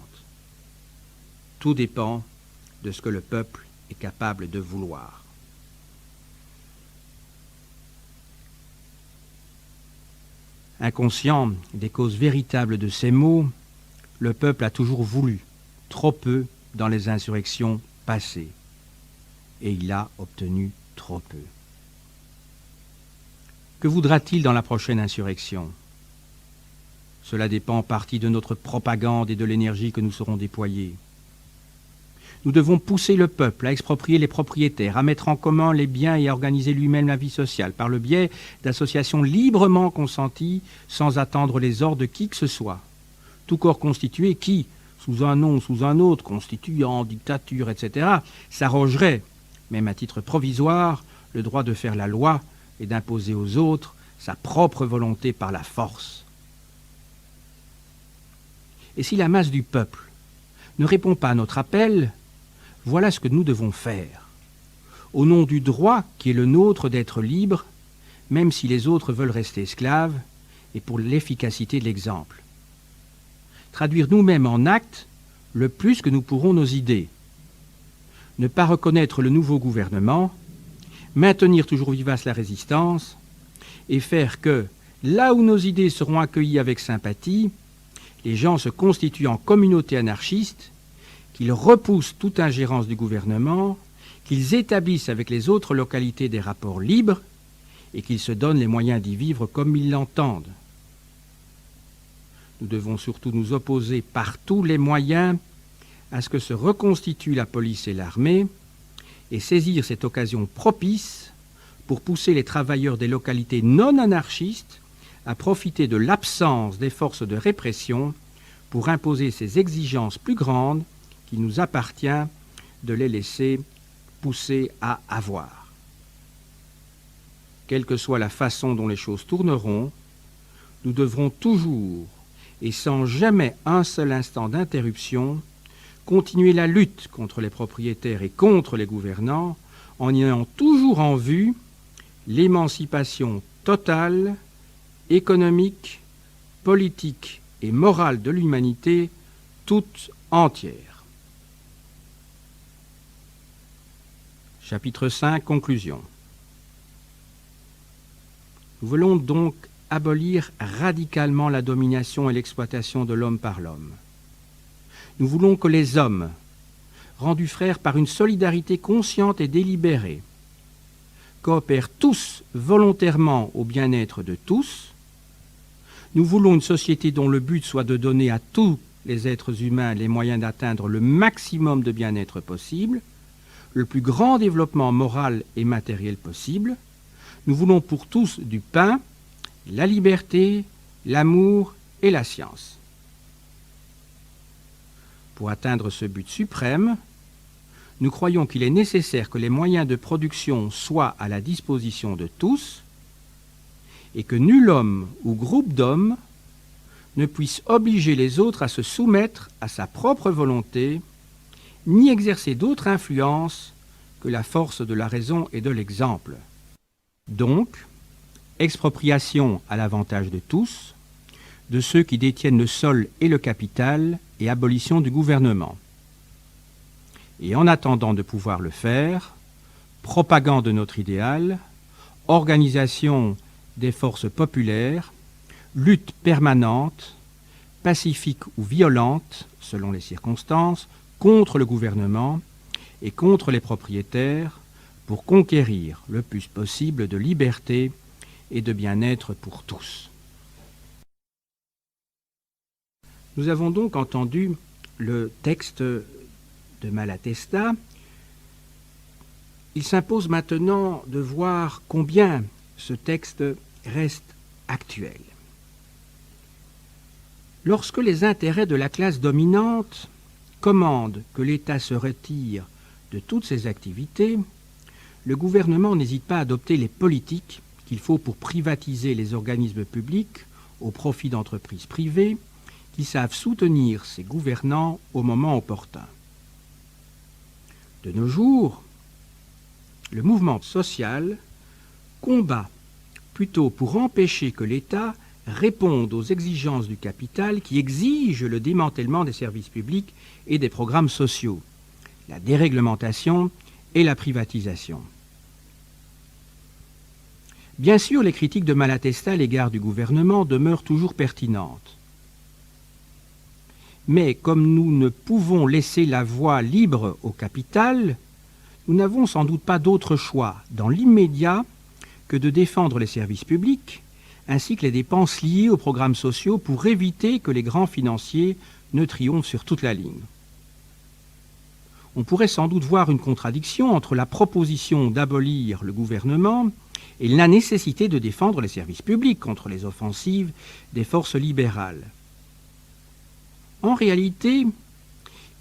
Speaker 1: Tout dépend de ce que le peuple est capable de vouloir. Inconscient des causes véritables de ces maux, le peuple a toujours voulu, trop peu dans les insurrections passées, et il a obtenu trop peu. Que voudra-t-il dans la prochaine insurrection ? Cela dépend en partie de notre propagande et de l'énergie que nous saurons déployer. Nous devons pousser le peuple à exproprier les propriétaires, à mettre en commun les biens et à organiser lui-même la vie sociale par le biais d'associations librement consenties sans attendre les ordres de qui que ce soit. Tout corps constitué qui, sous un nom ou sous un autre, constituant, dictature, etc., s'arrogerait, même à titre provisoire, le droit de faire la loi et d'imposer aux autres sa propre volonté par la force. Et si la masse du peuple ne répond pas à notre appel, voilà ce que nous devons faire. Au nom du droit qui est le nôtre d'être libre, même si les autres veulent rester esclaves, et pour l'efficacité de l'exemple. Traduire nous-mêmes en actes le plus que nous pourrons nos idées. Ne pas reconnaître le nouveau gouvernement, maintenir toujours vivace la résistance, et faire que, là où nos idées seront accueillies avec sympathie, les gens se constituent en communauté anarchiste, qu'ils repoussent toute ingérence du gouvernement, qu'ils établissent avec les autres localités des rapports libres et qu'ils se donnent les moyens d'y vivre comme ils l'entendent. Nous devons surtout nous opposer par tous les moyens à ce que se reconstituent la police et l'armée et saisir cette occasion propice pour pousser les travailleurs des localités non anarchistes à profiter de l'absence des forces de répression pour imposer ces exigences plus grandes qu'il nous appartient de les laisser pousser à avoir. Quelle que soit la façon dont les choses tourneront, nous devrons toujours, et sans jamais un seul instant d'interruption, continuer la lutte contre les propriétaires et contre les gouvernants en ayant toujours en vue l'émancipation totale, économique, politique et morale de l'humanité toute entière. Chapitre 5, conclusion. Nous voulons donc abolir radicalement la domination et l'exploitation de l'homme par l'homme. Nous voulons que les hommes, rendus frères par une solidarité consciente et délibérée, coopèrent tous volontairement au bien-être de tous. Nous voulons une société dont le but soit de donner à tous les êtres humains les moyens d'atteindre le maximum de bien-être possible, le plus grand développement moral et matériel possible. Nous voulons pour tous du pain, la liberté, l'amour et la science. Pour atteindre ce but suprême, nous croyons qu'il est nécessaire que les moyens de production soient à la disposition de tous et que nul homme ou groupe d'hommes ne puisse obliger les autres à se soumettre à sa propre volonté, ni exercer d'autre influence que la force de la raison et de l'exemple. Donc, expropriation à l'avantage de tous, de ceux qui détiennent le sol et le capital, et abolition du gouvernement. Et en attendant de pouvoir le faire, propagande de notre idéal, organisation des forces populaires, lutte permanente, pacifique ou violente, selon les circonstances, contre le gouvernement et contre les propriétaires, pour conquérir le plus possible de liberté et de bien-être pour tous. Nous avons donc entendu le texte de Malatesta. Il s'impose maintenant de voir combien ce texte reste actuel. Lorsque les intérêts de la classe dominante commandent que l'État se retire de toutes ses activités, le gouvernement n'hésite pas à adopter les politiques qu'il faut pour privatiser les organismes publics au profit d'entreprises privées qui savent soutenir ses gouvernants au moment opportun. De nos jours, le mouvement social combat plutôt pour empêcher que l'État réponde aux exigences du capital qui exigent le démantèlement des services publics et des programmes sociaux, la déréglementation et la privatisation. Bien sûr, les critiques de Malatesta à l'égard du gouvernement demeurent toujours pertinentes. Mais comme nous ne pouvons laisser la voie libre au capital, nous n'avons sans doute pas d'autre choix dans l'immédiat que de défendre les services publics ainsi que les dépenses liées aux programmes sociaux pour éviter que les grands financiers ne triomphent sur toute la ligne. On pourrait sans doute voir une contradiction entre la proposition d'abolir le gouvernement et la nécessité de défendre les services publics contre les offensives des forces libérales. En réalité,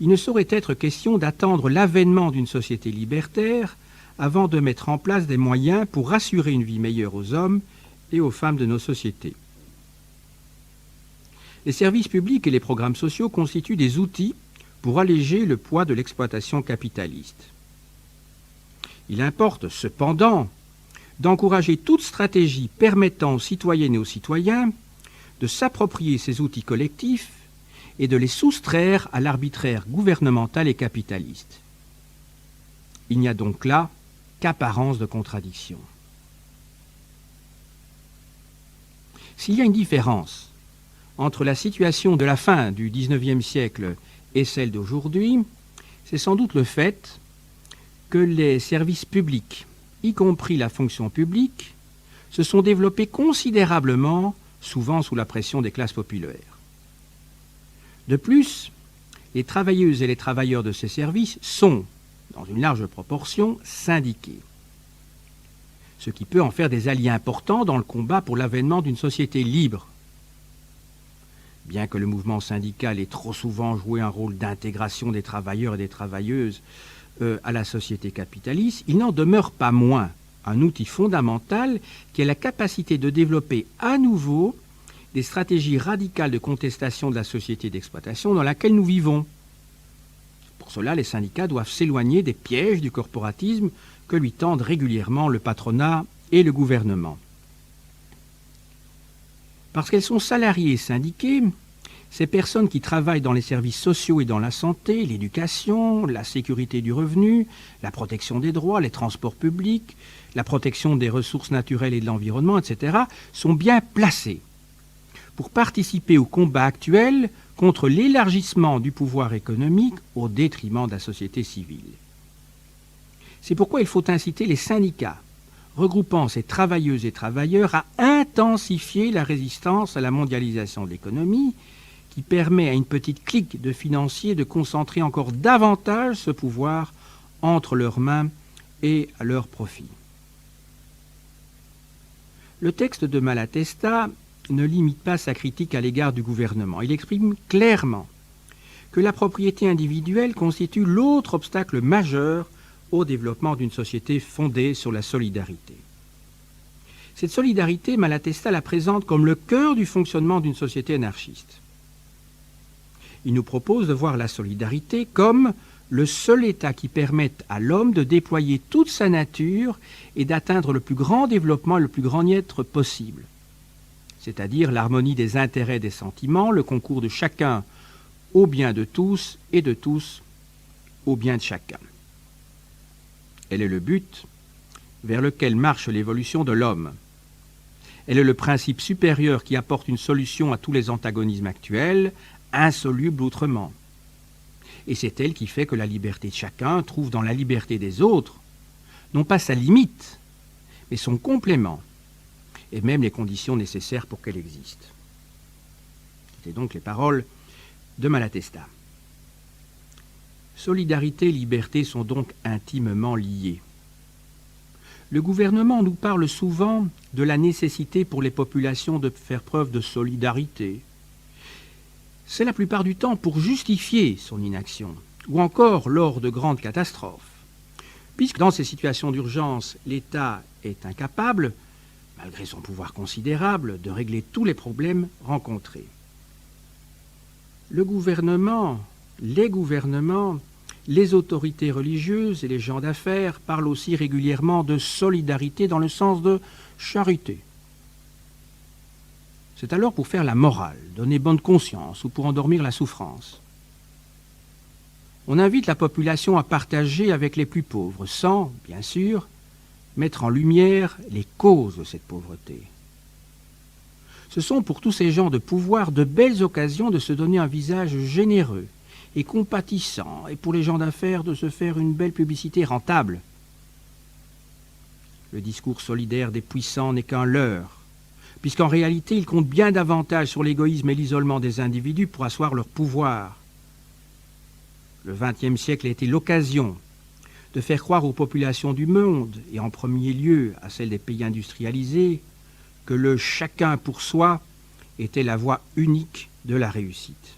Speaker 1: il ne saurait être question d'attendre l'avènement d'une société libertaire avant de mettre en place des moyens pour assurer une vie meilleure aux hommes et aux femmes de nos sociétés. Les services publics et les programmes sociaux constituent des outils pour alléger le poids de l'exploitation capitaliste. Il importe cependant d'encourager toute stratégie permettant aux citoyennes et aux citoyens de s'approprier ces outils collectifs et de les soustraire à l'arbitraire gouvernemental et capitaliste. Il n'y a donc là qu'apparence de contradiction. S'il y a une différence entre la situation de la fin du XIXe siècle et celle d'aujourd'hui, c'est sans doute le fait que les services publics, y compris la fonction publique, se sont développés considérablement, souvent sous la pression des classes populaires. De plus, les travailleuses et les travailleurs de ces services sont, dans une large proportion, syndiqués, ce qui peut en faire des alliés importants dans le combat pour l'avènement d'une société libre. Bien que le mouvement syndical ait trop souvent joué un rôle d'intégration des travailleurs et des travailleuses à la société capitaliste, il n'en demeure pas moins un outil fondamental qui a la capacité de développer à nouveau des stratégies radicales de contestation de la société d'exploitation dans laquelle nous vivons. Pour cela, les syndicats doivent s'éloigner des pièges du corporatisme que lui tendent régulièrement le patronat et le gouvernement. Parce qu'elles sont salariées et syndiquées, ces personnes qui travaillent dans les services sociaux et dans la santé, l'éducation, la sécurité du revenu, la protection des droits, les transports publics, la protection des ressources naturelles et de l'environnement, etc., sont bien placées pour participer au combat actuel contre l'élargissement du pouvoir économique au détriment de la société civile. C'est pourquoi il faut inciter les syndicats, regroupant ces travailleuses et travailleurs, à intensifier la résistance à la mondialisation de l'économie, qui permet à une petite clique de financiers de concentrer encore davantage ce pouvoir entre leurs mains et à leur profit. Le texte de Malatesta ne limite pas sa critique à l'égard du gouvernement. Il exprime clairement que la propriété individuelle constitue l'autre obstacle majeur au développement d'une société fondée sur la solidarité. Cette solidarité, Malatesta la présente comme le cœur du fonctionnement d'une société anarchiste. Il nous propose de voir la solidarité comme le seul état qui permette à l'homme de déployer toute sa nature et d'atteindre le plus grand développement et le plus grand bien-être possible, c'est-à-dire l'harmonie des intérêts et des sentiments, le concours de chacun au bien de tous et de tous au bien de chacun. Elle est le but vers lequel marche l'évolution de l'homme. Elle est le principe supérieur qui apporte une solution à tous les antagonismes actuels, insolubles autrement. Et c'est elle qui fait que la liberté de chacun trouve dans la liberté des autres, non pas sa limite, mais son complément, et même les conditions nécessaires pour qu'elle existe. C'est donc les paroles de Malatesta. Solidarité et liberté sont donc intimement liées. Le gouvernement nous parle souvent de la nécessité pour les populations de faire preuve de solidarité. C'est la plupart du temps pour justifier son inaction, ou encore lors de grandes catastrophes. Puisque dans ces situations d'urgence, l'État est incapable, malgré son pouvoir considérable, de régler tous les problèmes rencontrés. Le gouvernement, les gouvernements, les autorités religieuses et les gens d'affaires parlent aussi régulièrement de solidarité dans le sens de charité. C'est alors pour faire la morale, donner bonne conscience ou pour endormir la souffrance. On invite la population à partager avec les plus pauvres, sans, bien sûr, mettre en lumière les causes de cette pauvreté. Ce sont pour tous ces gens de pouvoir de belles occasions de se donner un visage généreux et compatissant, et pour les gens d'affaires de se faire une belle publicité rentable. Le discours solidaire des puissants n'est qu'un leurre, puisqu'en réalité, ils comptent bien davantage sur l'égoïsme et l'isolement des individus pour asseoir leur pouvoir. Le XXe siècle a été l'occasion de faire croire aux populations du monde, et en premier lieu à celles des pays industrialisés, que le chacun pour soi était la voie unique de la réussite.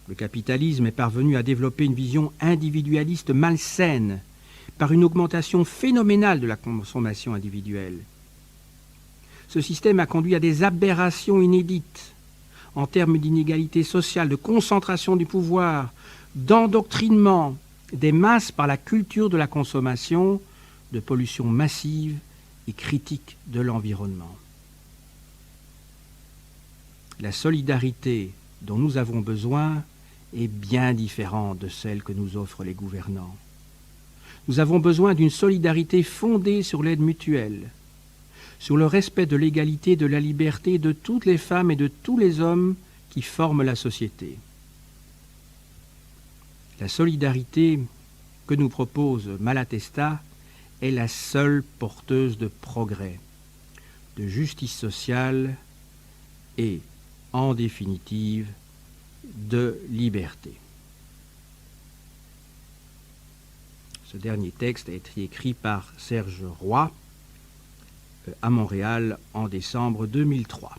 Speaker 1: Le capitalisme est parvenu à développer une vision individualiste malsaine par une augmentation phénoménale de la consommation individuelle. Ce système a conduit à des aberrations inédites en termes d'inégalité sociale, de concentration du pouvoir, d'endoctrinement des masses par la culture de la consommation, de pollution massive et critique de l'environnement. La solidarité dont nous avons besoin est bien différente de celle que nous offrent les gouvernants. Nous avons besoin d'une solidarité fondée sur l'aide mutuelle, sur le respect de l'égalité et de la liberté de toutes les femmes et de tous les hommes qui forment la société. La solidarité que nous propose Malatesta est la seule porteuse de progrès, de justice sociale et, en définitive, de liberté. Ce dernier texte a été écrit par Serge Roy à Montréal en décembre 2003.